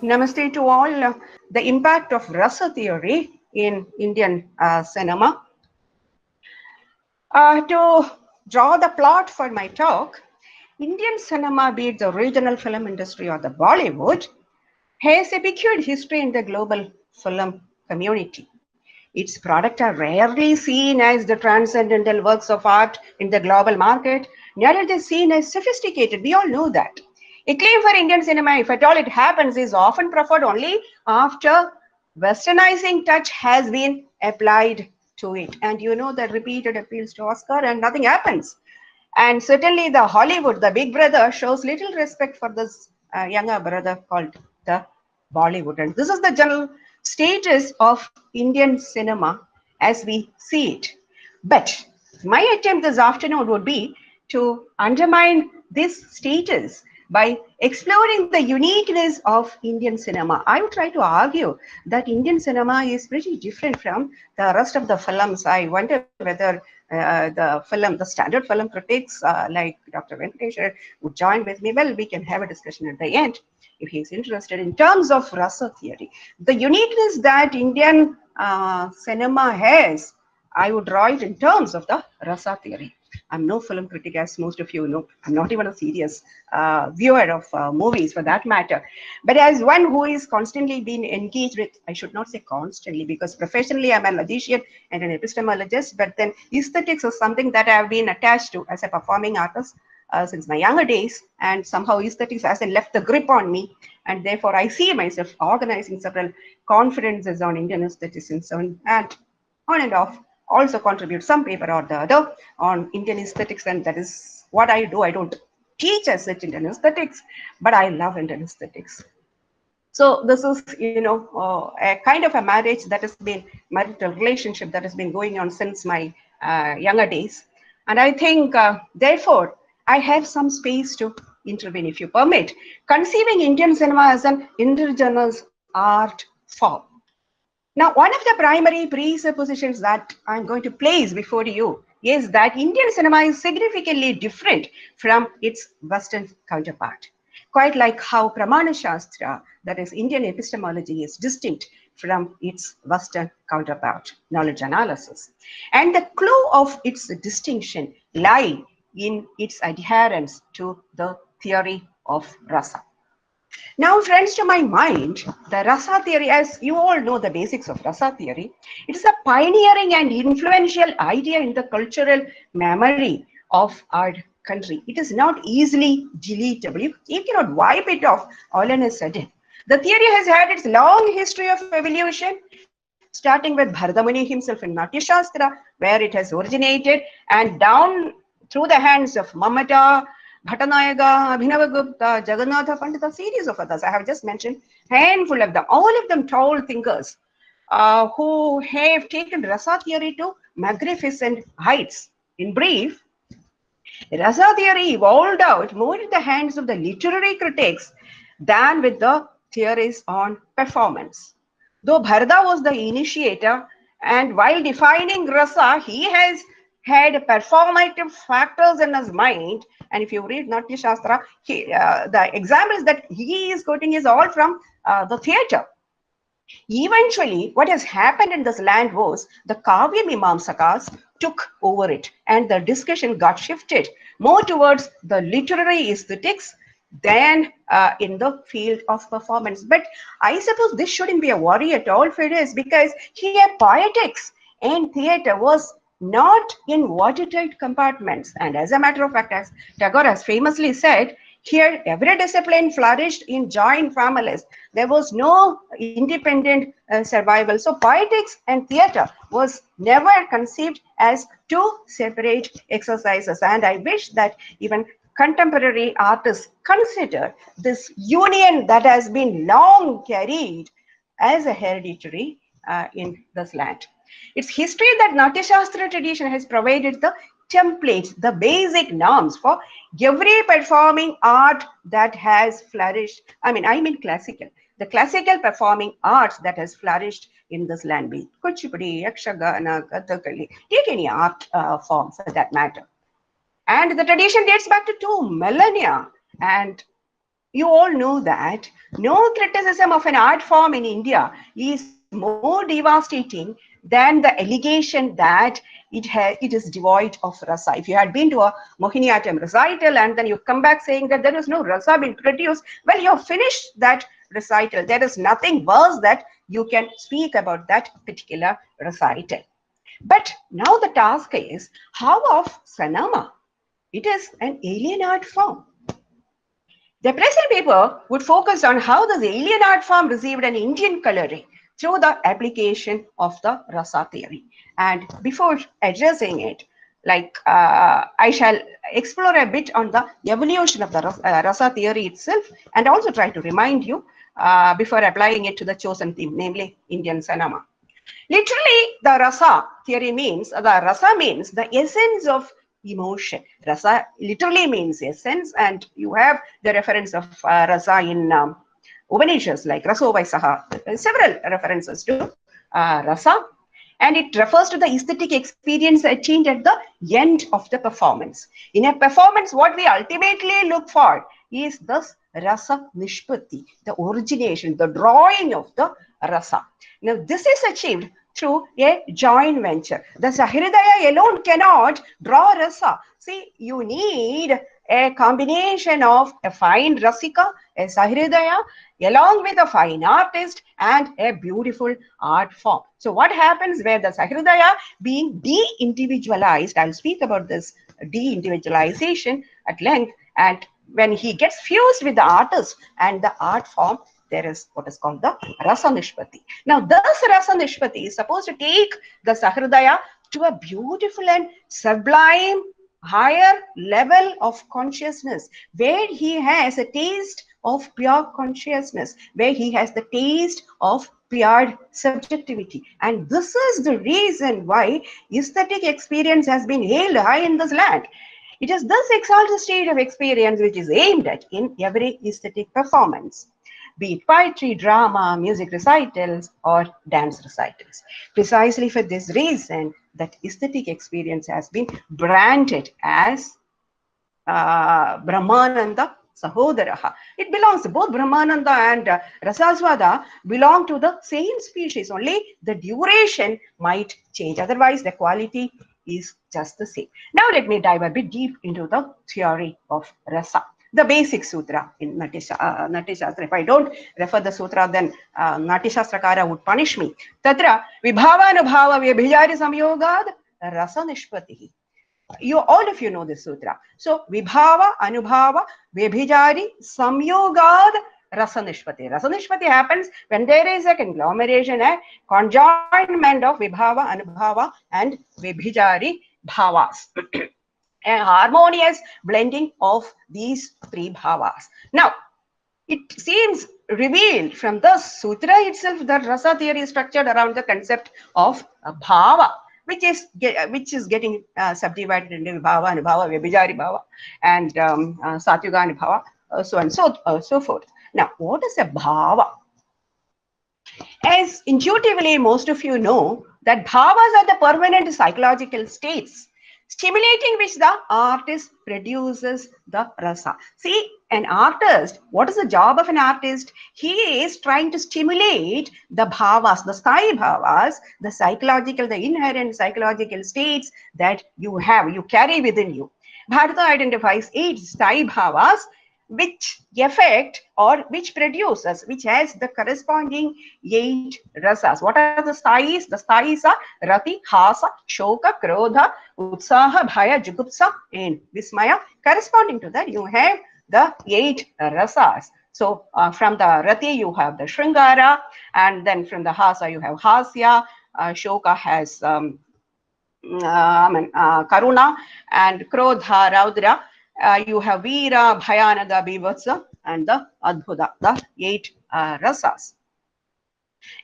Namaste to all. The impact of Rasa theory in Indian cinema. To draw the plot for my talk, Indian cinema, be it the regional film industry or the Bollywood, has a peculiar history in the global film community. Its products are rarely seen as the transcendental works of art in the global market, neither they seen as sophisticated. We all know that. Acclaim for Indian cinema, if at all it happens, is often preferred only after westernizing touch has been applied to it. And you know that repeated appeals to Oscar and nothing happens. And certainly the Hollywood, the big brother, shows little respect for this younger brother called the Bollywood. And this is the general status of Indian cinema as we see it. But my attempt this afternoon would be to undermine this status by exploring the uniqueness of Indian cinema. I would try to argue that Indian cinema is pretty different from the rest of the films. I wonder whether the standard film critics like Dr. Venkateshwar would join with me. Well, we can have a discussion at the end if he's interested. In terms of Rasa theory, the uniqueness that Indian cinema has, I would draw it in terms of the Rasa theory. I'm no film critic, as most of you know. I'm not even a serious viewer of movies for that matter. But as one who is constantly being engaged with, I should not say constantly, because professionally I'm a logician and an epistemologist, but then aesthetics is something that I've been attached to as a performing artist since my younger days, and somehow aesthetics hasn't left the grip on me, and therefore I see myself organizing several conferences on Indian aesthetics and on and off, also contribute some paper or the other on Indian aesthetics, and that is what I do. I don't teach as such Indian aesthetics, but I love Indian aesthetics. So this is, a kind of a marriage that has been marital relationship that has been going on since my younger days, and I think therefore I have some space to intervene, if you permit, conceiving Indian cinema as an indigenous art form. Now, one of the primary presuppositions that I'm going to place before you is that Indian cinema is significantly different from its Western counterpart. Quite like how Pramana Shastra, that is Indian epistemology, is distinct from its Western counterpart, knowledge analysis. And the clue of its distinction lie in its adherence to the theory of Rasa. Now, friends, to my mind, the Rasa theory, as you all know the basics of Rasa theory, it is a pioneering and influential idea in the cultural memory of our country. It is not easily deletable. You cannot wipe it off all on a sudden. The theory has had its long history of evolution, starting with Bharadamuni himself in Natya Shastra, where it has originated, and down through the hands of Mamata, Bhattanayaga, Abhinavagupta, Jagannatha Pandita, series of others. I have just mentioned handful of them, all of them tall thinkers who have taken Rasa theory to magnificent heights. In brief, Rasa theory evolved out more in the hands of the literary critics than with the theories on performance. Though Bharda was the initiator, and while defining Rasa, he has had performative factors in his mind. And if you read Natya Shastra, the examples that he is quoting is all from the theatre. Eventually, what has happened in this land was the Kavya Mimamsakas took over it, and the discussion got shifted more towards the literary aesthetics than in the field of performance. But I suppose this shouldn't be a worry at all for us, because here poetics and theatre was not in watertight compartments. And as a matter of fact, as Tagore has famously said, here every discipline flourished in joint families. There was no independent survival. So poetics and theatre was never conceived as two separate exercises. And I wish that even contemporary artists consider this union that has been long carried as a hereditary in this land. It's history that Natya Shastra tradition has provided the templates, the basic norms for every performing art that has flourished. I mean classical. The classical performing arts that has flourished in this land, be Kuchipudi, Yakshagana, Kathakali, take any art form for that matter. And the tradition dates back to 2 millennia. And You all know that no criticism of an art form in India is more devastating than the allegation that it is devoid of rasa. If you had been to a Mohiniyattam recital and then you come back saying that there is no rasa being produced, well, you have finished that recital. There is nothing worse that you can speak about that particular recital. But now the task is, how of Sanama? It is an alien art form. The present paper would focus on how this alien art form received an Indian coloring through the application of the rasa theory. And before addressing it, I shall explore a bit on the evolution of the rasa theory itself, and also try to remind you before applying it to the chosen theme, namely Indian cinema. Literally, the rasa means the essence of emotion. Rasa literally means essence, and you have the reference of rasa in Upanishads like Raso Vaisaha, several references to rasa. And it refers to the aesthetic experience attained at the end of the performance. In a performance, what we ultimately look for is this rasa nishpatti, the origination, the drawing of the rasa. Now, this is achieved through a joint venture. The Sahridaya alone cannot draw rasa. See, you need a combination of a fine rasika, a Sahridaya, along with a fine artist and a beautiful art form. So what happens where the Sahridaya being de-individualized, I'll speak about this de-individualization at length, and when he gets fused with the artist and the art form, there is what is called the Rasa Nishpati. Now, this Rasa Nishpati is supposed to take the Sahridaya to a beautiful and sublime higher level of consciousness, where he has a taste of pure consciousness, where he has the taste of pure subjectivity. And this is the reason why aesthetic experience has been hailed high in this land. It is this exalted state of experience which is aimed at in every aesthetic performance, be it poetry, drama, music recitals, or dance recitals. Precisely for this reason, that aesthetic experience has been branded as Brahmananda Sahodaraha. It belongs, both Brahmananda and Rasaswada belong to the same species, only the duration might change. Otherwise, the quality is just the same. Now, let me dive a bit deep into the theory of Rasa. The basic sutra in Natyashastra. If I don't refer the sutra, then Natyashastrakara would punish me. Tatra vibhava anubhava vyabhijari samyogad rasa nishpatihi. All of you know this sutra. So vibhava anubhava vyabhijari samyogad rasa nishpati. Rasa nishpati happens when there is a conglomeration, a conjoinment of vibhava, anubhava, and vyabhijari bhavas. A harmonious blending of these three bhavas. Now, it seems revealed from the sutra itself that rasa theory is structured around the concept of bhava, which is getting subdivided into bhava, anubhava, vyabhijari bhava, and satyuga anubhava, so on and so forth. Now, what is a bhava? As intuitively most of you know that bhavas are the permanent psychological states stimulating which the artist produces the rasa. See, an artist, what is the job of an artist? He is trying to stimulate the bhavas, the sthayi bhavas, the psychological, the inherent psychological states that you have, you carry within you. Bharata identifies 8 sthayi bhavas which affect or which produces, which has the corresponding 8 rasas. What are the sthayis? The sthayis are rati, hasa, shoka, krodha, utsaha, bhaya, jugupsa, and vismaya. Corresponding to that, you have the 8 rasas. So from the rati, you have the shringara, and then from the hasa, you have hasya. Shoka has karuna, and krodha, raudra. You have Veera, Bhayanada, Bhivatsa, and the Adbhuta, the 8 rasas.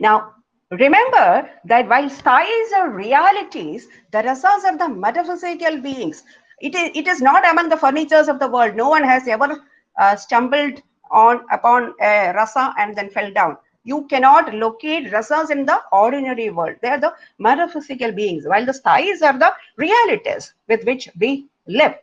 Now, remember that while sthayis are realities, the rasas are the metaphysical beings. It is not among the furnitures of the world. No one has ever stumbled upon a rasa and then fell down. You cannot locate rasas in the ordinary world. They are the metaphysical beings, while the sthayis are the realities with which we live.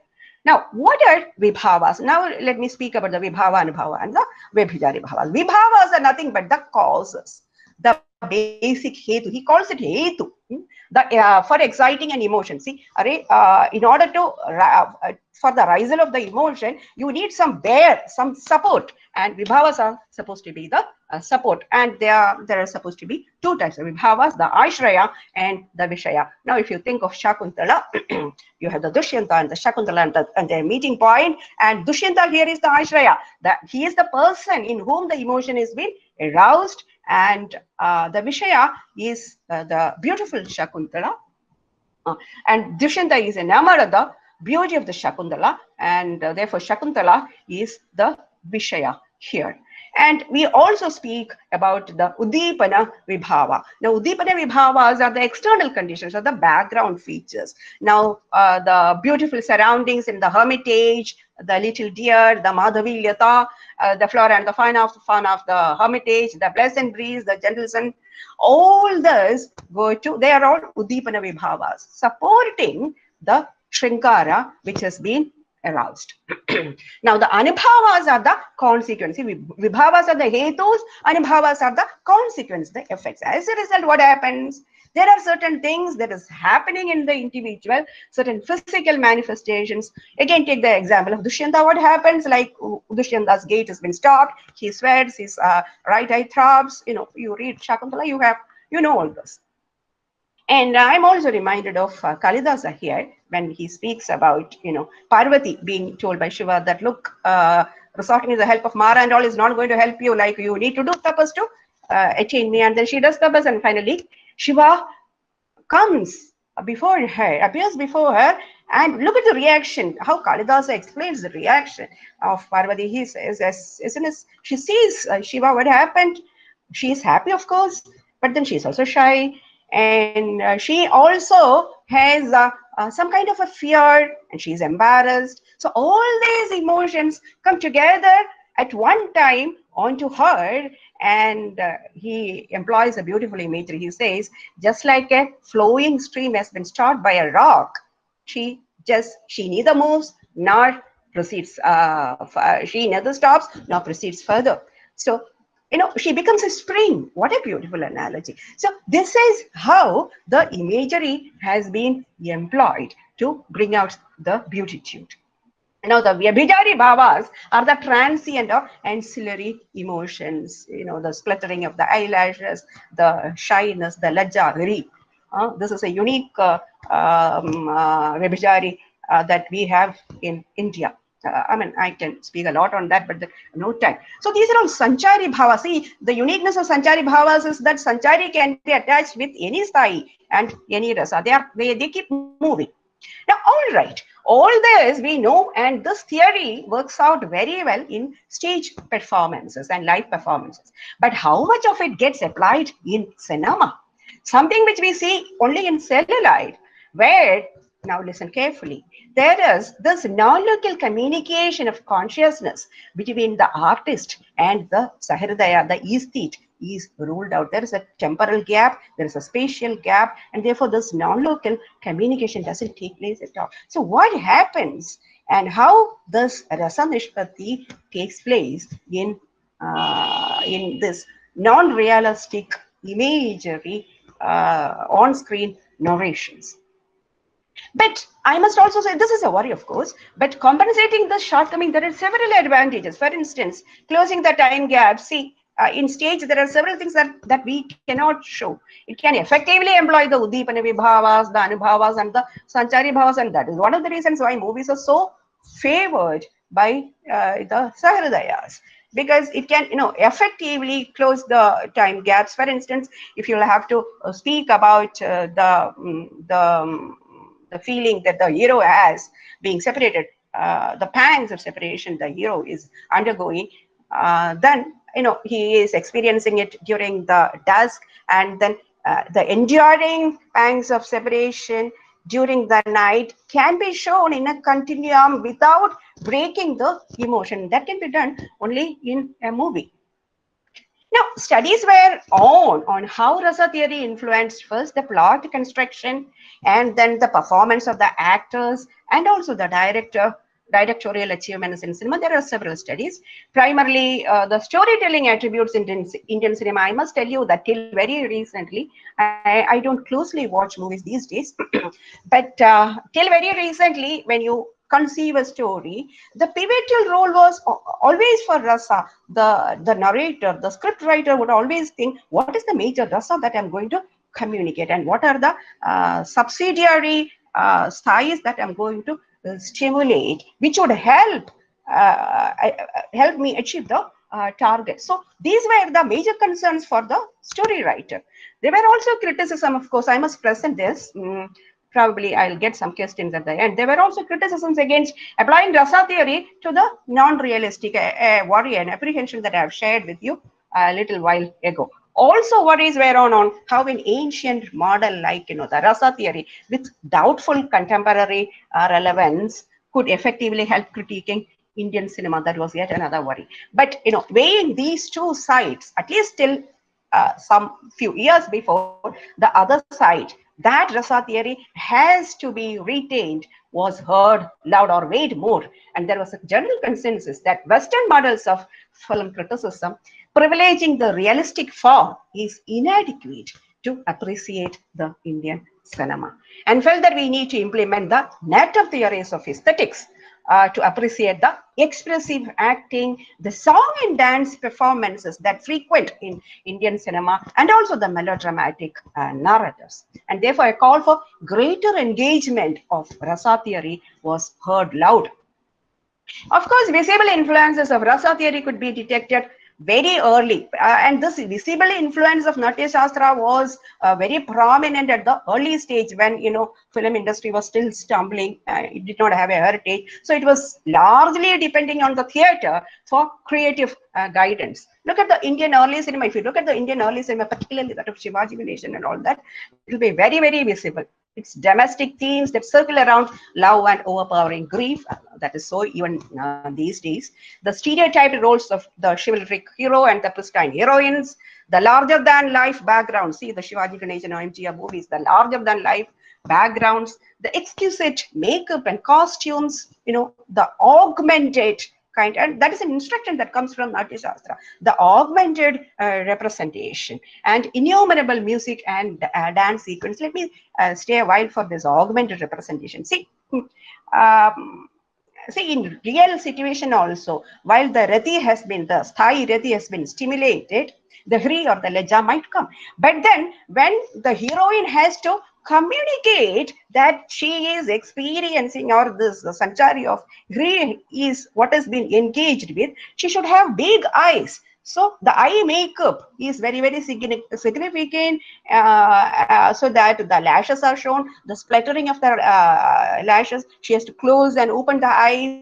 Now, what are vibhavas? Now, let me speak about the vibhava, anubhava, and the vibhijari bhavas. Vibhavas are nothing but the causes, the basic hetu. He calls it hetu. For exciting an emotion. See, in order to for the rise of the emotion, you need some some support, and vibhavas are supposed to be the support, and there are supposed to be two types of vibhavas: the ashraya and the vishaya. Now, if you think of Shakuntala, you have the Dushyanta and the Shakuntala and their meeting point, and Dushyanta here is the ashraya. That he is the person in whom the emotion is being aroused, and the Vishaya is the beautiful Shakuntala. And Dushyanta is enamored of the beauty of the Shakuntala, and therefore Shakuntala is the Vishaya here. And we also speak about the Udipana Vibhava. Now, Udipana Vibhavas are the external conditions, or the background features. Now, the beautiful surroundings in the hermitage, the little deer, the Madhavilyata, the flora and the fauna of the hermitage, the pleasant breeze, the gentle sun, all this they are all Udipana Vibhavas, supporting the Shrinkara which has been aroused. Now, the anubhavas are the consequence. Vibhavas are the hetus, anubhavas are the consequence, the effects. As a result, what happens? There are certain things that is happening in the individual, certain physical manifestations. Again, take the example of Dushyanta. What happens? Like Dushyanta's gait has been stopped. He sweats. His right eye throbs. You read Shakuntala, you know all this. And I'm also reminded of Kalidasa here when he speaks about, Parvati being told by Shiva that, look, resorting to the help of Mara and all is not going to help you. Like, you need to do tapas to attain me. And then she does tapas, and finally Shiva comes before her, appears before her, and look at the reaction, how Kalidasa explains the reaction of Parvati. He says, as soon as she sees Shiva, what happened? She is happy, of course, but then she's also shy. And she also has some kind of a fear, and she's embarrassed. So all these emotions come together at one time onto her, and he employs a beautiful imagery. He says, just like a flowing stream has been stopped by a rock, she neither moves nor proceeds. She neither stops nor proceeds further. So she becomes a spring. What a beautiful analogy. So this is how the imagery has been employed to bring out the beatitude. Now, the Vyabhijari bhavas are the transient or ancillary emotions, the spluttering of the eyelashes, the shyness, the lajja, grief. This is a unique Vyabhijari that we have in India. I can speak a lot on that, but no time. So these are all Sanchari bhavas. See, the uniqueness of Sanchari bhavas is that Sanchari can be attached with any stai and any rasa. They keep moving. Now, all right, all this we know, and this theory works out very well in stage performances and live performances. But how much of it gets applied in cinema? Something which we see only in celluloid, where, now listen carefully, there is this non-local communication of consciousness between the artist and the Sahridaya, the aesthete, is ruled out. There is a temporal gap, there is a spatial gap, and therefore this non-local communication doesn't take place at all. So what happens and how this Rasa Nishpatti takes place in this non-realistic imagery on-screen narrations? But I must also say, this is a worry, of course, but compensating this shortcoming, there are several advantages. For instance, closing the time gap. See, in stage, there are several things that we cannot show. It can effectively employ the Udipana Vibhavas, the Anubhavas, and the Sanchari Bhavas, and that is one of the reasons why movies are so favored by the Sahridayas, because it can, effectively close the time gaps. For instance, if you'll have to speak about the feeling that the hero has being separated, the pangs of separation the hero is undergoing, then he is experiencing it during the dusk, and then the enduring pangs of separation during the night can be shown in a continuum without breaking the emotion. That can be done only in a movie. Now, studies were on how Rasa theory influenced first the plot construction and then the performance of the actors and also the director directorial achievements in cinema, there are several studies. Primarily, the storytelling attributes in Indian cinema. I must tell you that till very recently, I don't closely watch movies these days, but till very recently, when you conceive a story, the pivotal role was always for Rasa. The narrator, the script writer would always think, what is the major Rasa that I'm going to communicate, and what are the subsidiary styles that I'm going to stimulate, which would help me achieve the target. So these were the major concerns for the story writer. There were also criticism, of course, I must present this. Probably I'll get some questions at the end. There were also criticisms against applying Rasa theory to the non-realistic worry and apprehension that I have shared with you a little while ago. Also worries were on how an ancient model like, the Rasa theory with doubtful contemporary relevance could effectively help critiquing Indian cinema. That was yet another worry. But, weighing these two sides, at least till some few years before, the other side, that Rasa theory has to be retained, was heard loud or weighed more. And there was a general consensus that Western models of film criticism privileging the realistic form is inadequate to appreciate the Indian cinema, and felt that we need to implement the native theories of aesthetics to appreciate the expressive acting, the song and dance performances that frequent in Indian cinema, and also the melodramatic narratives. And therefore, a call for greater engagement of Rasa theory was heard loud. Of course, visible influences of Rasa theory could be detected very early, and this visible influence of Natya Shastra was very prominent at the early stage when film industry was still stumbling. It did not have a heritage, so it was largely depending on the theater for creative guidance. Look at the Indian early cinema. If you look at the Indian early cinema, particularly that of Shivaji Ganesan and all that, it will be very, very visible. It's domestic themes that circle around love and overpowering grief. That is so even these days. The stereotyped roles of the chivalric hero and the pristine heroines, the larger than life background. See the Shivaji Ganesan and MGR movies, the larger than life backgrounds, the exquisite makeup and costumes, the augmented kind, and that is an instruction that comes from Natya Shastra, the augmented representation and innumerable music and dance sequence. Let me stay a while for this augmented representation. See, in real situation also, while the Sthayi Rati has been stimulated, the Hri or the Leja might come. But then when the heroine has to communicate that she is experiencing, or this the Sanchari of Hri is what has been engaged with, she should have big eyes. So the eye makeup is very, very significant, so that the lashes are shown, the splattering of the lashes, she has to close and open the eyes,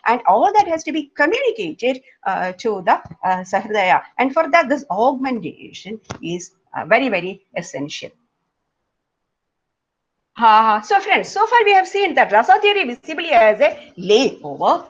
and all that has to be communicated to the Sahridaya. And for that, this augmentation is very, very essential. So friends, so far we have seen that Rasa theory visibly as a layover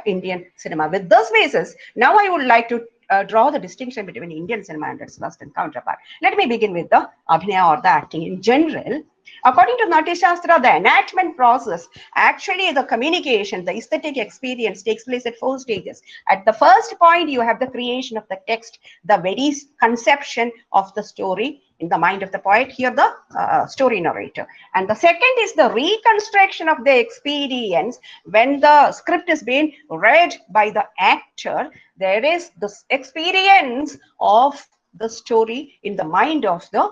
Indian cinema. With this basis, now I would like to draw the distinction between Indian cinema and its Western counterpart. Let me begin with the Abhinaya or the acting in general. According to Natya Shastra, the enactment process, actually the communication, the aesthetic experience takes place at 4 stages. At the first point, you have the creation of the text, the very conception of the story in the mind of the poet, here the story narrator. And the second is the reconstruction of the experience. When the script is being read by the actor, there is this experience of the story in the mind of the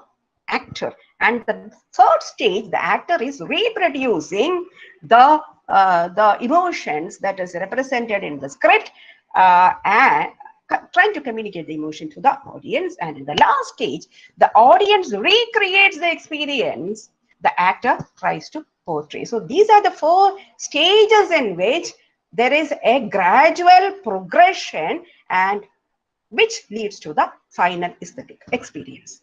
actor. And the third stage, the actor is reproducing the emotions that is represented in the script and trying to communicate the emotion to the audience. And in the last stage, the audience recreates the experience the actor tries to portray. So these are the 4 stages in which there is a gradual progression, and which leads to the final aesthetic experience.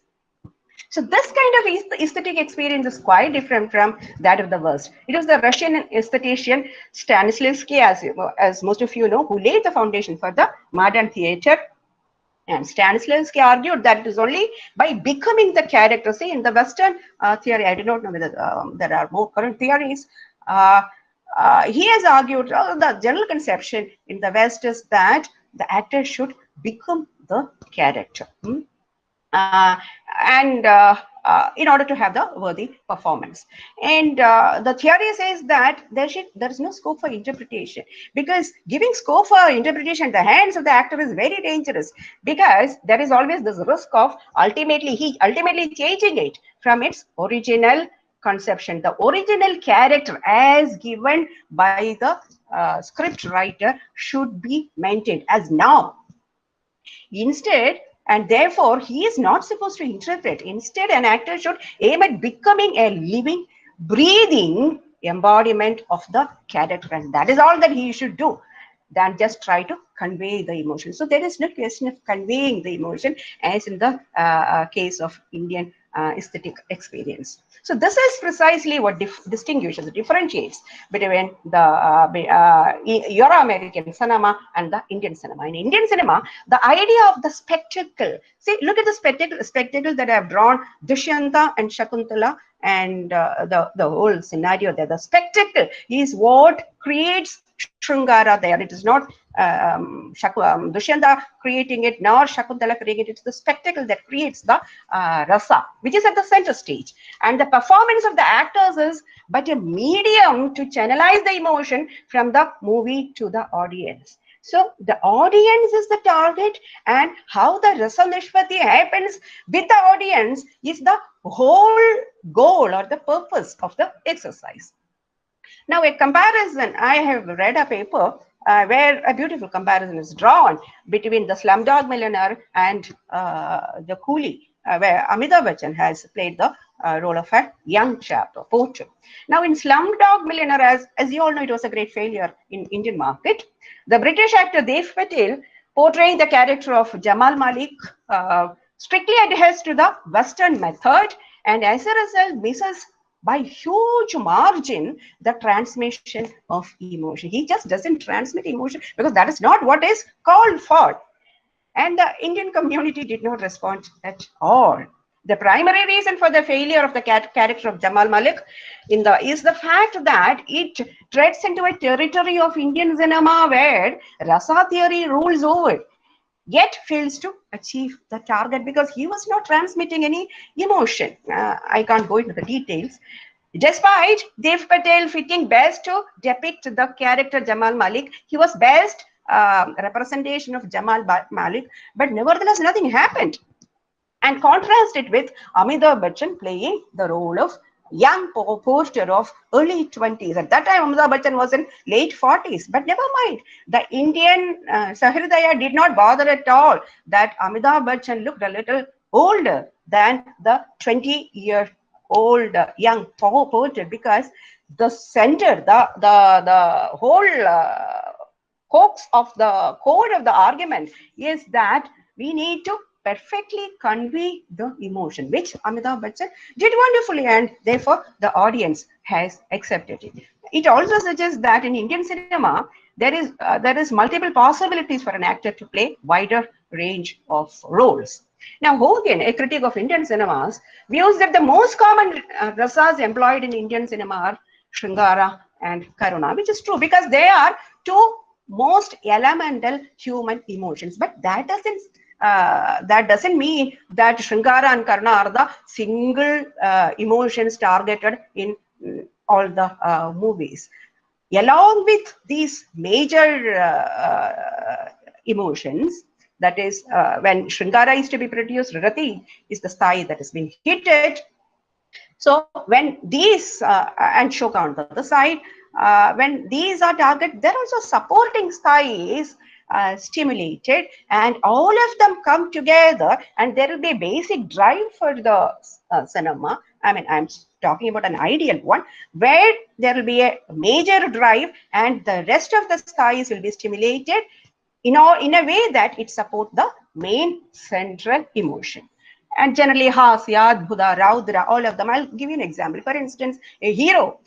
So this kind of aesthetic experience is quite different from that of the West. It was the Russian aesthetician Stanislavski, as most of you know, who laid the foundation for the modern theater. And Stanislavski argued that it is only by becoming the character. See, in the Western theory, I do not know whether there are more current theories. he has argued the general conception in the West is that the actor should become the character. Uh, and in order to have the worthy performance. And the theory says that there is no scope for interpretation, because giving scope for interpretation in the hands of the actor is very dangerous, because there is always this risk of ultimately changing it from its original conception. The original character as given by the script writer should be maintained as now. Instead, and therefore, he is not supposed to interpret. Instead, an actor should aim at becoming a living, breathing embodiment of the character. And that is all that he should do, than just try to convey the emotion. So there is no question of conveying the emotion as in the case of Indian aesthetic experience. So this is precisely what distinguishes, differentiates between the Euro-American cinema and the Indian cinema. In Indian cinema, the idea of the spectacle, see, look at the spectacle that I have drawn, Dushyanta and Shakuntala, and the whole scenario there. The spectacle is what creates Shrungara there. It is not Dushyanta creating it, nor Shakuntala creating it. It's the spectacle that creates the Rasa, which is at the center stage. And the performance of the actors is but a medium to channelize the emotion from the movie to the audience. So the audience is the target, and how the Rasa Nishpati happens with the audience is the whole goal or the purpose of the exercise. Now, a comparison, I have read a paper where a beautiful comparison is drawn between the Slumdog Millionaire and the Coolie, where Amitabh Bachchan has played the role of a young chap, a poacher. Now, in Slumdog Millionaire, as you all know, it was a great failure in Indian market. The British actor Dev Patel, portraying the character of Jamal Malik, strictly adheres to the Western method, and as a result misses by huge margin the transmission of emotion. He just doesn't transmit emotion because that is not what is called for. And the Indian community did not respond at all. The primary reason for the failure of the character of Jamal Malik is the fact that it treads into a territory of Indian cinema where Rasa theory rules over, yet fails to achieve the target because he was not transmitting any emotion. I can't go into the details. Despite Dev Patel fitting best to depict the character Jamal Malik, he was best representation of Jamal Malik, but nevertheless nothing happened. And contrast it with Amitabh Bachchan playing the role of young poster of early 20s. At that time, Amitabh Bachchan was in late 40s. But never mind, the Indian Sahridaya did not bother at all that Amitabh Bachchan looked a little older than the 20-year-old young poster, because the center, the whole coax of the core of the argument is that we need to perfectly convey the emotion, which Amitabh Bachchan did wonderfully, and therefore the audience has accepted it. It also suggests that in Indian cinema, there is multiple possibilities for an actor to play wider range of roles. Now, Hogan, a critic of Indian cinemas, views that the most common rasas employed in Indian cinema are Shrungara and Karuna, which is true because they are two most elemental human emotions. But that doesn't mean that Shrungara and Karna are the single emotions targeted in all the movies. Along with these major emotions, that is, when Shrungara is to be produced, Rati is the stai that has been hit. So when these, and Shoka on the other side, when these are targeted, there are also supporting stais stimulated, and all of them come together, and there will be a basic drive for the cinema. I mean, I'm talking about an ideal one where there will be a major drive and the rest of the stais will be stimulated in a way that it supports the main central emotion. And generally, Hasya, Adbhuta, Raudra, all of them. I'll give you an example. For instance, a hero,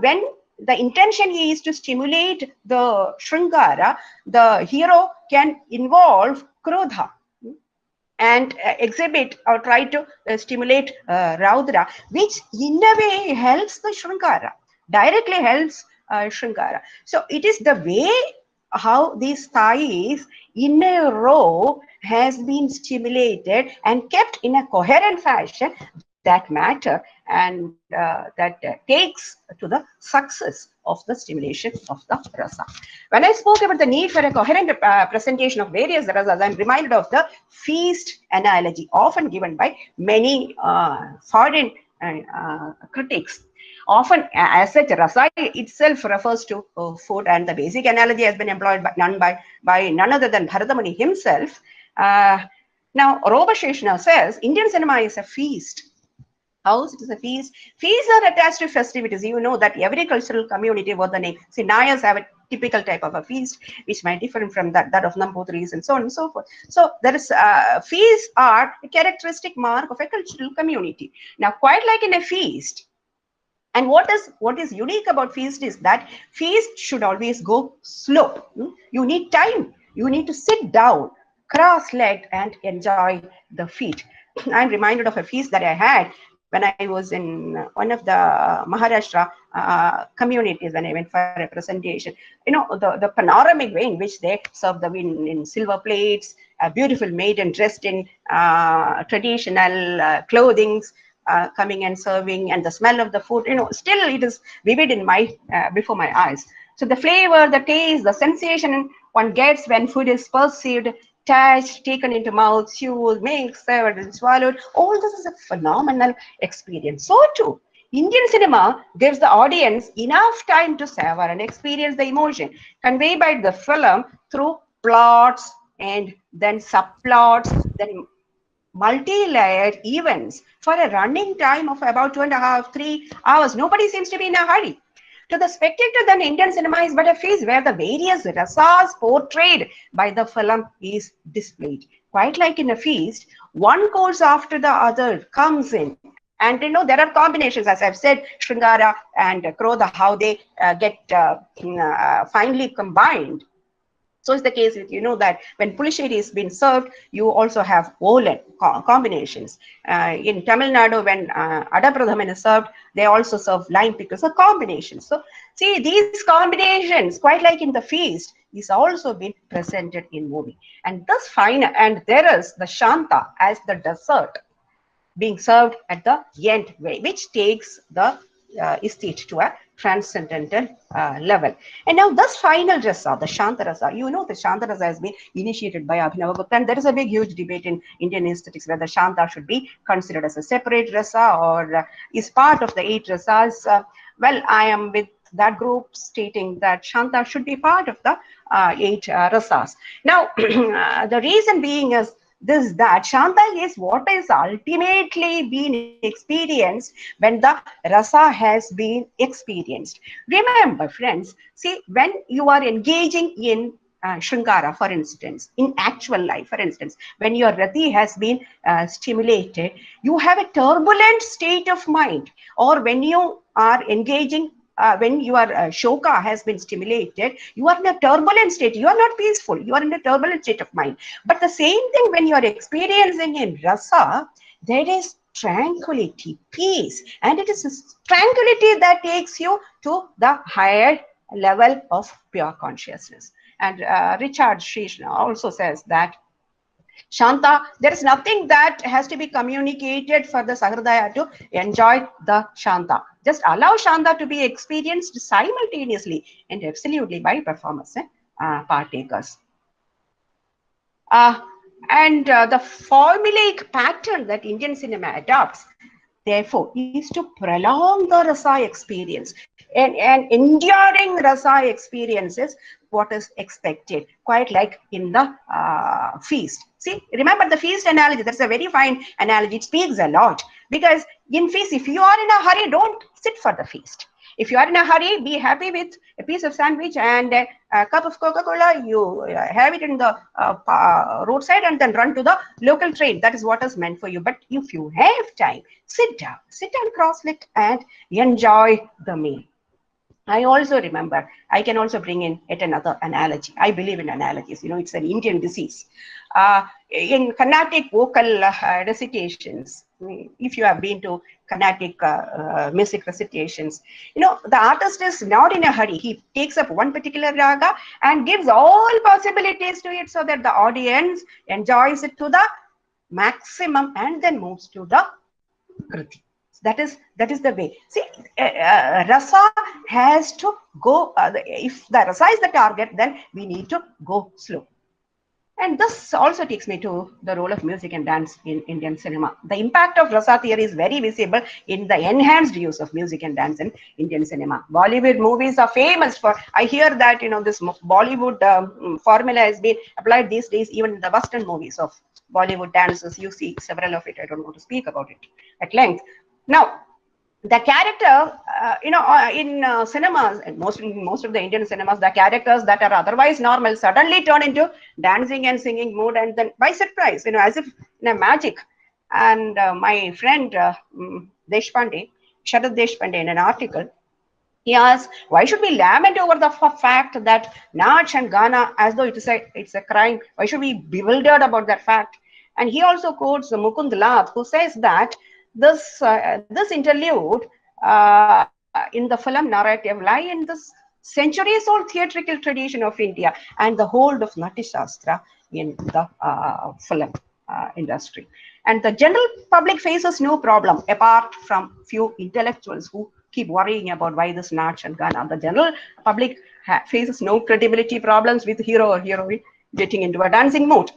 when the intention is to stimulate the Shrungara, the hero can involve Krodha and exhibit or try to stimulate Raudra, which in a way helps the Shrungara, directly helps Sreekala. So it is the way how these thighs in a row has been stimulated and kept in a coherent fashion that matter, and that takes to the success of the stimulation of the rasa. When I spoke about the need for a coherent presentation of various rasas, I'm reminded of the feast analogy often given by many foreign critics. Often, as such, rasa itself refers to food, and the basic analogy has been employed by none other than Bharatamuni himself. Now, Robasheshna says Indian cinema is a feast. House, it is a feast. Feasts are attached to festivities. You know that every cultural community, what the name. See, Nairs have a typical type of a feast, which might differ from that of Nambuthiris and so on and so forth. So there is feasts are a characteristic mark of a cultural community. Now, quite like in a feast, and what is unique about feast is that feast should always go slow. You need time. You need to sit down, cross-legged, and enjoy the feast. I'm reminded of a feast that I had when I was in one of the Maharashtra communities when I went for a presentation. You know, the panoramic way in which they serve the wine in silver plates, a beautiful maiden dressed in traditional clothings, coming and serving, and the smell of the food, you know, still it is vivid in my before my eyes. So the flavor, the taste, the sensation one gets when food is perceived, touched, taken into mouth, chewed, mixed, savored, and swallowed, all this is a phenomenal experience. So too, Indian cinema gives the audience enough time to savor and experience the emotion conveyed by the film through plots and then subplots, then multi-layered events for a running time of about 2.5, 3 hours. Nobody seems to be in a hurry. To the spectator, then Indian cinema is but a feast where the various rasas portrayed by the film is displayed. Quite like in a feast, one course after the other comes in. And you know, there are combinations, as I've said, Shrikala and Krodha, how they get finally combined. So it's the case with, you know, that when Pulisheri is being served, you also have Olen combinations. In Tamil Nadu, when Adapradhaman is served, they also serve lime pickles, a combination. So see, these combinations, quite like in the feast, is also been presented in movie. And thus fine, and there is the Shanta as the dessert being served at the end way, which takes the estate to a transcendental level. And now this final rasa, the Shanta rasa, you know, the Shanta rasa has been initiated by Abhinavagupta, and there is a big huge debate in Indian aesthetics whether Shanta should be considered as a separate rasa or is part of the 8 rasas. Well, I am with that group stating that Shanta should be part of the 8 rasas. Now, the reason being is this, that Shanta is what is ultimately being experienced when the rasa has been experienced. Remember, friends, see, when you are engaging in Srinkara, for instance, in actual life, for instance, when your rati has been stimulated, you have a turbulent state of mind, or when you are engaging when your shoka has been stimulated, you are in a turbulent state. You are not peaceful. You are in a turbulent state of mind. But the same thing when you are experiencing in rasa, there is tranquility, peace, and it is this tranquility that takes you to the higher level of pure consciousness. And Richard Shrishna also says that Shanta, there is nothing that has to be communicated for the Sahridaya to enjoy the Shanta. Just allow Shanta to be experienced simultaneously and absolutely by performance partakers. And the formulaic pattern that Indian cinema adopts, therefore, is to prolong the rasa experience. And enduring rasa experiences what is expected, quite like in the feast. See, remember the feast analogy, that's a very fine analogy. It speaks a lot, because in feast, if you are in a hurry, don't sit for the feast. If you are in a hurry, be happy with a piece of sandwich and a cup of Coca-Cola. You have it in the roadside and then run to the local train. That is what is meant for you. But if you have time, sit down cross-legged and enjoy the meal. I also remember, I can also bring in yet another analogy. I believe in analogies, it's an Indian disease. In Carnatic vocal recitations, if you have been to Carnatic music recitations, the artist is not in a hurry. He takes up one particular raga and gives all possibilities to it so that the audience enjoys it to the maximum and then moves to the kriti. That is the way. See, rasa has to go. If the rasa is the target, then we need to go slow. And this also takes me to the role of music and dance in Indian cinema. The impact of Rasa theory is very visible in the enhanced use of music and dance in Indian cinema. Bollywood movies are famous for, I hear that, this Bollywood formula has been applied these days, even in the Western movies of Bollywood dances. You see several of it. I don't want to speak about it at length. Now, the character, in cinemas, and most of the Indian cinemas, the characters that are otherwise normal suddenly turn into dancing and singing mood, and then by surprise, as if in a magic. And my friend Deshpande, Sharad Deshpande, in an article, he asks, why should we lament over the fact that Nach and Ghana, as though it's a crime? Why should we be bewildered about that fact? And he also quotes Mukund Lath, who says that this interlude in the film narrative lie in this centuries-old theatrical tradition of India and the hold of Natya in the film industry. And the general public faces no problem apart from few intellectuals who keep worrying about why this Nach and Ghana. The general public faces no credibility problems with hero or heroine getting into a dancing mood.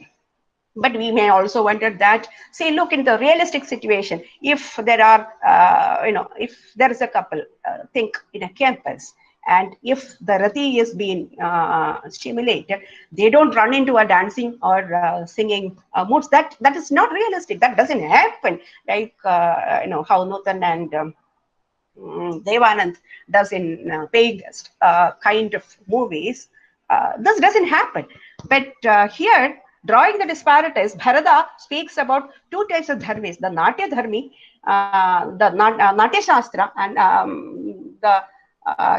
But we may also wonder that, say, look, in the realistic situation, if there are, if there is a couple, think in a campus, and if the rati is being stimulated, they don't run into a dancing or singing moods. That is not realistic. That doesn't happen. Like how Nutan and Devanand does in Paying Guest kind of movies. This doesn't happen. But here, drawing the disparities, Bharata speaks about two types of dharmis, the Natya Dharmi, the Natya Shastra, and the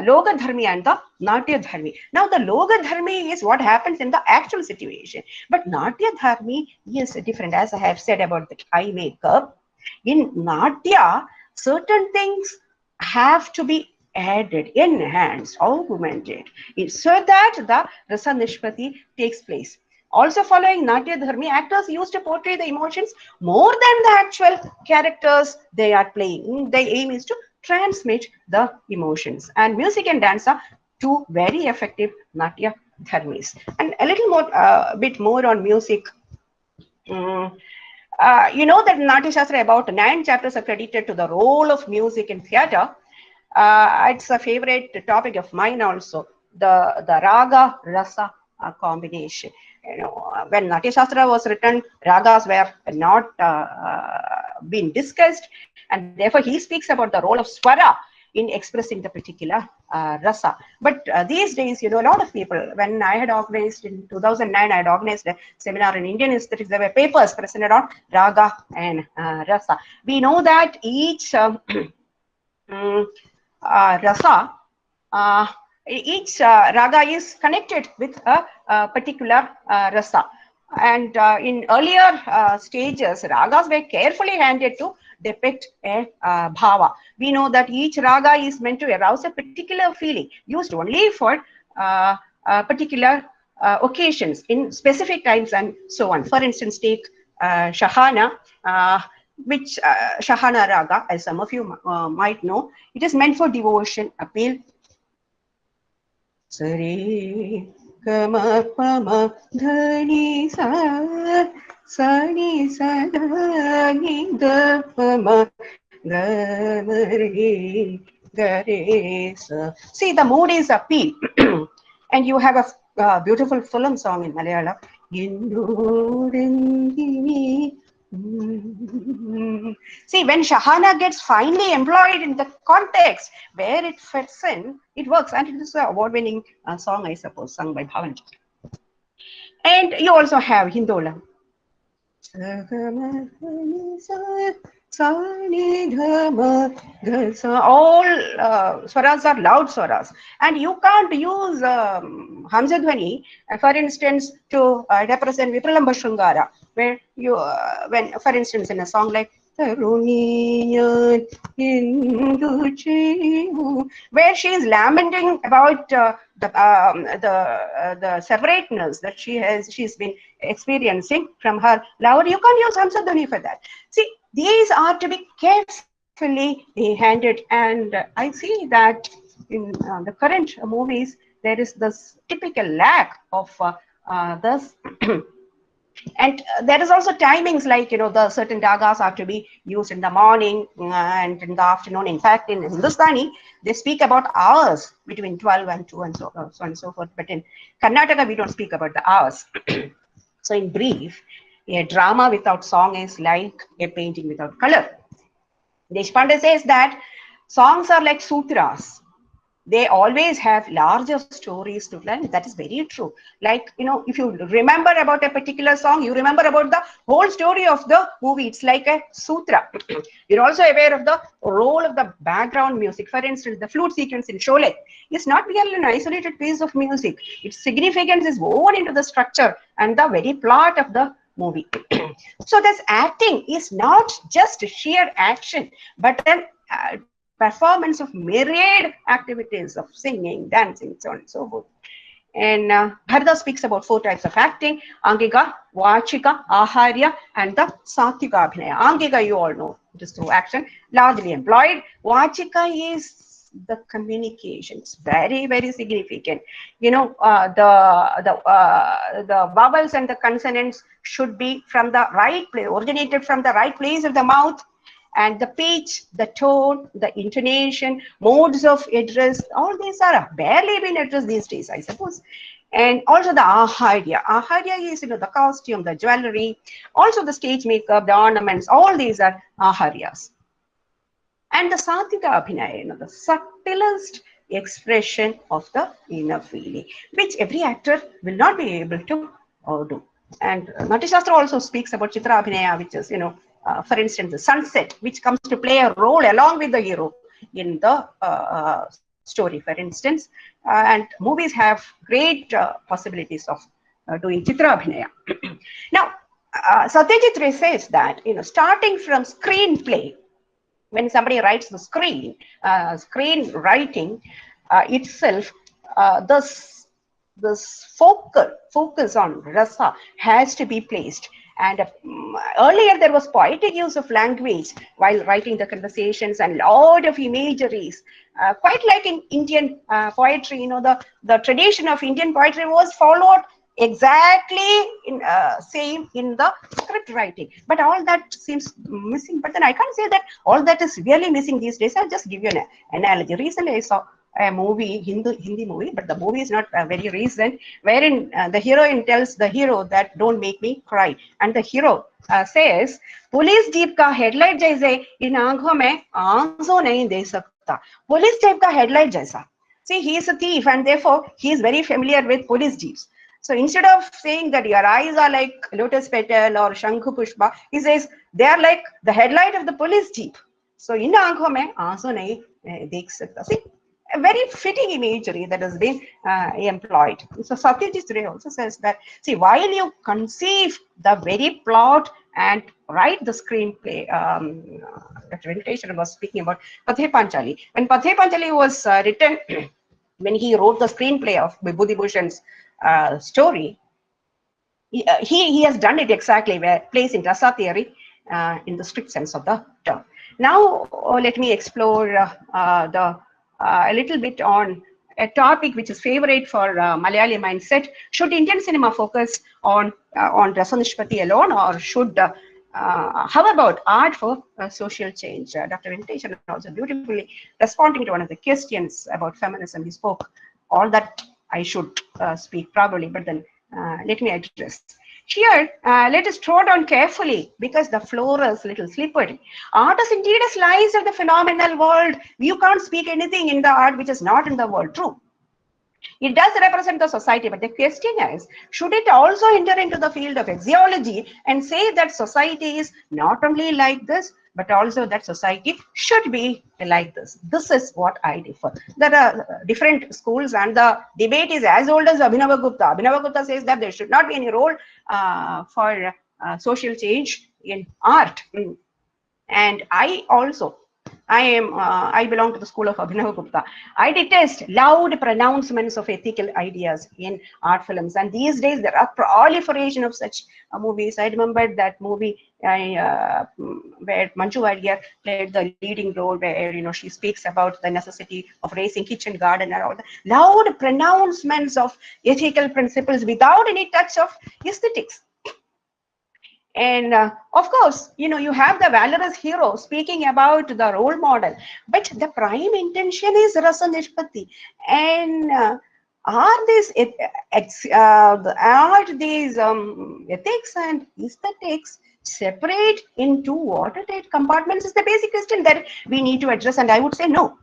Loga Dharmi and the Natya Dharmi. Now, the Loga Dharmi is what happens in the actual situation, but Natya Dharmi is different, as I have said about the eye makeup. In Natya, certain things have to be added, enhanced, augmented, so that the Rasa Nishpati takes place. Also following Natya Dharmi, actors used to portray the emotions more than the actual characters they are playing. The aim is to transmit the emotions. And music and dance are two very effective Natya Dharmis. And a little more, bit more on music. That Natya Shastra, about 9 chapters are credited to the role of music in theatre. It's a favorite topic of mine also, the raga rasa combination. When Natya Shastra was written, ragas were not being discussed, and therefore he speaks about the role of swara in expressing the particular rasa. But these days, a lot of people, when I had organized in 2009, I had organized a seminar in Indian aesthetics. There were papers presented on raga and rasa. We know that each rasa, each raga is connected with a particular rasa. And in earlier stages, ragas were carefully handed to depict a bhava. We know that each raga is meant to arouse a particular feeling, used only for particular occasions in specific times and so on. For instance, take Shahana, which Shahana raga, as some of you might know, it is meant for devotion, appeal. Sare Gama Pama Dhani Sa Sani Sadani Ga Pama Gamare Gare Sa. See, the mood is appeal. And you have a beautiful film song in Malayalam. See, when Shahana gets finely employed in the context where it fits in, it works. And it is an award-winning song, I suppose, sung by Bhavan. And you also have Hindola. all swaras are loud swaras, and you can't use Hamzadhwani, for instance, to represent Vipralamba Shringara, where you, when, for instance, in a song like Taruniyan Hindu Chevu, where she is lamenting about the separateness that she's been experiencing from her lover, you can't use Hamsadhwani for that. See, these are to be carefully handled, and I see that in the current movies there is this typical lack of this. And there is also timings, like, you know, the certain dagas are to be used in the morning and in the afternoon. In fact, in Hindustani, they speak about hours between 12 and 2 and so on and so forth. But in Karnataka, we don't speak about the hours. So in brief, a drama without song is like a painting without color. Deshpande says that songs are like sutras. They always have larger stories to learn. That is very true. Like, you know, if you remember about a particular song, you remember about the whole story of the movie. It's like a sutra. You're also aware of the role of the background music. For instance, the flute sequence in Sholay is not merely an isolated piece of music. Its significance is woven into the structure and the very plot of the movie. So this acting is not just sheer action, but an performance of myriad activities of singing, dancing, so on and so forth. And Bharata speaks about 4 types of acting: Angika, Vachika, Aharya, and the Satvika Abhinaya. Angika, you all know, it is through action, largely employed. Vachika is the communication. It's very, very significant. You know, the vowels and the consonants should be from the right place, originated from the right place of the mouth. And the pitch, the tone, the intonation, modes of address, all these are barely being addressed these days, I suppose. And also the aharya. Aharya is, you know, the costume, the jewelry, also the stage makeup, the ornaments, all these are aharyas. And the satvika abhinaya, you know, the subtlest expression of the inner feeling, which every actor will not be able to do. And Natya Shastra also speaks about Chitra Abhinaya, which is, you know, for instance, the sunset, which comes to play a role along with the hero in the story, for instance. And movies have great possibilities of doing Chitra Abhinaya. Now, Satyajit Ray says that, you know, starting from screenplay, when somebody writes the screenwriting itself, this focus on rasa has to be placed. And earlier there was poetic use of language while writing the conversations, and lot of imageries, quite like in Indian poetry. You know, the tradition of Indian poetry was followed exactly in same in the script writing, but all that seems missing. But then I can't say that all that is really missing these days. I'll just give you an analogy. Recently I saw a movie, Hindi movie, but the movie is not very recent, wherein the heroine tells the hero that don't make me cry, and the hero says, police jeep ka headlight jaise in aankhon mein aansu nahi de sakta. Police jeep ka headlight jaisa. See, he is a thief, and therefore he is very familiar with police jeeps. So instead of saying that your eyes are like lotus petal or shankhu pushpa, he says they are like the headlight of the police jeep. So in aankhon mein aansu nahi dekh sakta. See, a very fitting imagery that has been employed. So Satyajit Ray also says that, see, while you conceive the very plot and write the screenplay, Dr. Venkatesh was speaking about Pathe Panchali. When Pathe Panchali was written, when he wrote the screenplay of Vibhuti Bhushan's story, he has done it exactly where placing rasa theory in the strict sense of the term. Now, let me explore a little bit on a topic which is favorite for Malayali mindset. Should Indian cinema focus on Rasa Nishpati alone, or should, how about art for social change? Dr. Venkatesh also beautifully responding to one of the questions about feminism. He spoke all that I should speak probably, but then let me address. Here, let us throw down carefully because the floor is a little slippery. Art is indeed a slice of the phenomenal world. You can't speak anything in the art which is not in the world. True. It does represent the society, but the question is, should it also enter into the field of axiology and say that society is not only like this, but also that society should be like this? This is what I differ. There are different schools, and the debate is as old as Abhinavagupta. Abhinavagupta says that there should not be any role for social change in art. And I belong to the school of Abhinavagupta. I detest loud pronouncements of ethical ideas in art films. And these days, there are proliferation of such movies. I remember that movie where Manju Warrier played the leading role, where she speaks about the necessity of raising kitchen garden and all the loud pronouncements of ethical principles without any touch of aesthetics. And of course, you have the valorous hero speaking about the role model, but the prime intention is Rasa Nishpatti. And are these ethics and aesthetics separate into watertight compartments? Is the basic question that we need to address, and I would say no.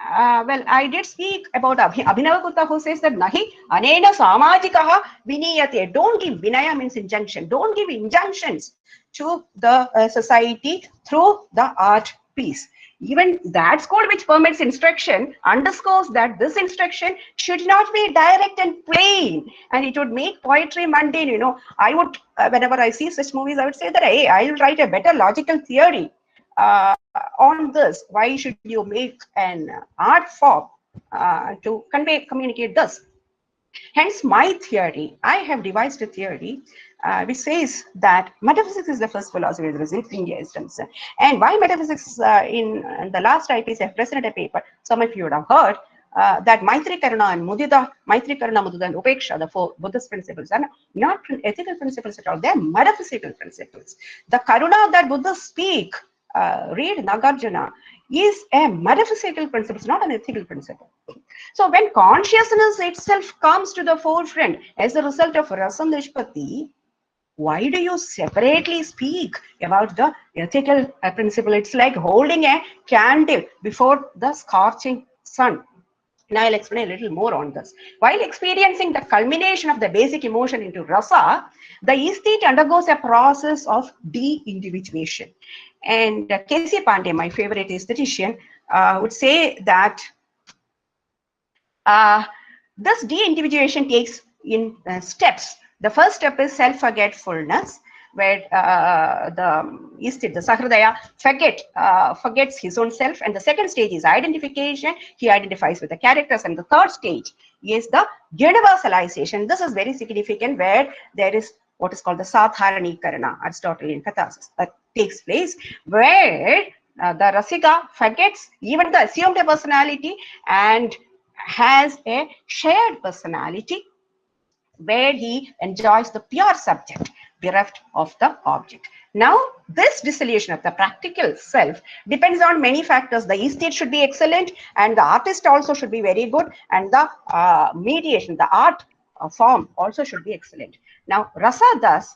Well, I did speak about Abhinavagupta, who says that nahi anena samajikaha viniyate. Don't give vinaya means injunction. Don't give injunctions to the society through the art piece. Even that school which permits instruction underscores that this instruction should not be direct and plain, and it would make poetry mundane. I would, whenever I see such movies, I would say that, hey, I'll write a better logical theory on this. Why should you make an art form to communicate this? Hence my theory. I have devised a theory which says that metaphysics is the first philosophy as in India is concerned. And why metaphysics? In the last IPC, I've presented a paper, some of you would have heard, that Maitri Karuna and Mudita, and Upeksha, the four Buddhist principles, are not ethical principles at all. They're metaphysical principles. The Karuna that Buddhists speak, read Nagarjuna, is a metaphysical principle, it's not an ethical principle. So when consciousness itself comes to the forefront as a result of Rasa Nishpatti, why do you separately speak about the ethical principle? It's like holding a candle before the scorching sun. Now I'll explain a little more on this. While experiencing the culmination of the basic emotion into rasa, the aesthete undergoes a process of de-individuation. And K.C. Pandey, my favorite aesthetician, would say that this de-individuation takes in steps. The first step is self-forgetfulness, where the aesthete, the Sahridaya, forgets his own self. And the second stage is identification. He identifies with the characters. And the third stage is the universalization. This is very significant, where there is what is called the Sadharanikarana, Aristotelian catharsis, that takes place, where the Rasika forgets even the assumed personality and has a shared personality, where he enjoys the pure subject, bereft of the object. Now, this dissolution of the practical self depends on many factors. The aesthete should be excellent, and the artist also should be very good, and the mediation, the art form also should be excellent. Now, Rasa thus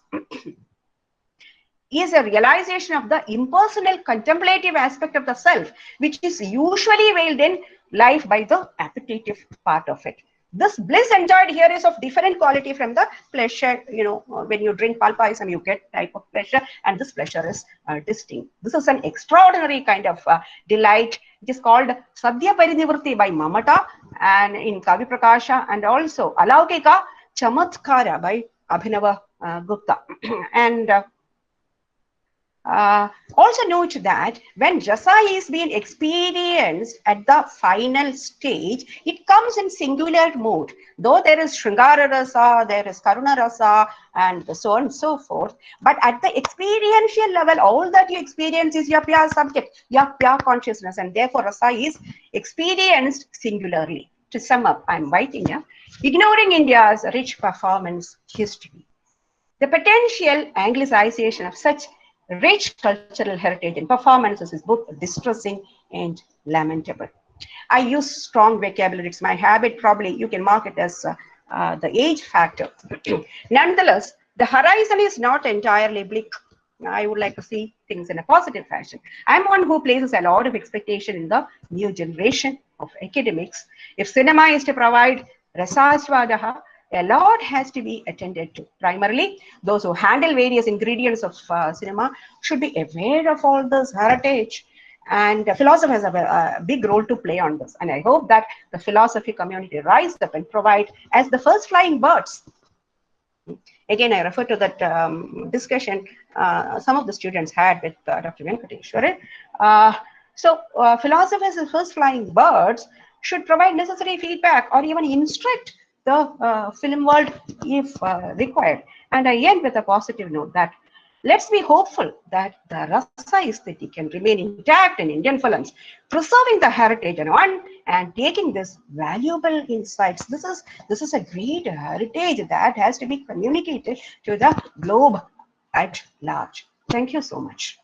is a realization of the impersonal contemplative aspect of the self, which is usually veiled in life by the appetitive part of it. This bliss enjoyed here is of different quality from the pleasure. When you drink palpaisam, you get type of pleasure, and this pleasure is distinct. This is an extraordinary kind of delight. It is called Sadhya Parinivritti by Mamata and in Kavi Prakasha, and also Alaukika Chamatkara by Abhinava Gupta. And also note that when rasa is being experienced at the final stage, it comes in singular mode. Though there is Shringara rasa, there is Karuna rasa, and so on and so forth. But at the experiential level, all that you experience is your pure subject, your pure consciousness, and therefore rasa is experienced singularly. To sum up, I'm writing here, ignoring India's rich performance history, the potential anglicization of such rich cultural heritage and performances is both distressing and lamentable. I use strong vocabulary. It's my habit. Probably you can mark it as the age factor. Nonetheless, the horizon is not entirely bleak. I would like to see things in a positive fashion. I'm one who places a lot of expectation in the new generation. of academics. If cinema is to provide rasaswadaha, a lot has to be attended to. Primarily, those who handle various ingredients of cinema should be aware of all this heritage. And philosophy has a big role to play on this. And I hope that the philosophy community rise up and provide as the first flying birds. Again, I refer to that discussion some of the students had with Dr. Venkateshwaran. Philosophers and first flying birds should provide necessary feedback or even instruct the film world if required. And I end with a positive note that let's be hopeful that the Rasa aesthetic can remain intact in Indian films, preserving the heritage and taking this valuable insights. This is a great heritage that has to be communicated to the globe at large. Thank you so much.